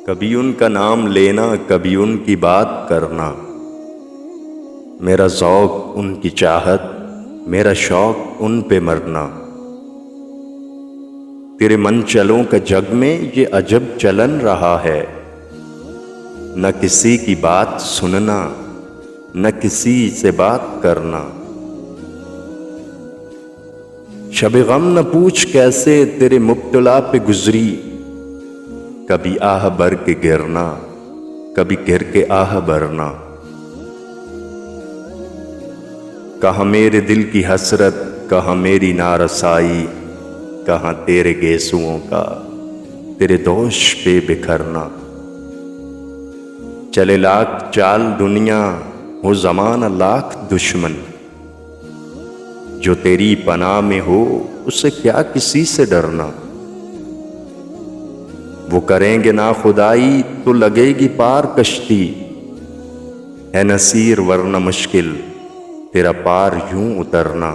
कभी उनका नाम लेना, कभी उनकी बात करना। मेरा ज़ौक़ उनकी चाहत, मेरा शौक़ उन पे मरना। तेरे मन चलों का जग में ये अजब चलन रहा है, न किसी की बात सुनना, न किसी से बात करना। शब गम न पूछ कैसे तेरे मुब्तला पे गुजरी, कभी आह भर के गिरना, कभी गिर के आह भरना। कहाँ मेरे दिल की हसरत, कहाँ मेरी नारसाई, कहाँ तेरे गेसुओं का तेरे दोष पे बिखरना। चले लाख चाल दुनिया, हो ज़माना लाख दुश्मन, जो तेरी पनाह में हो उसे क्या किसी से डरना। वो करेंगे ना खुदाई तो लगेगी पार कश्ती, है नसीर वरना मुश्किल तेरा पार यूं उतरना।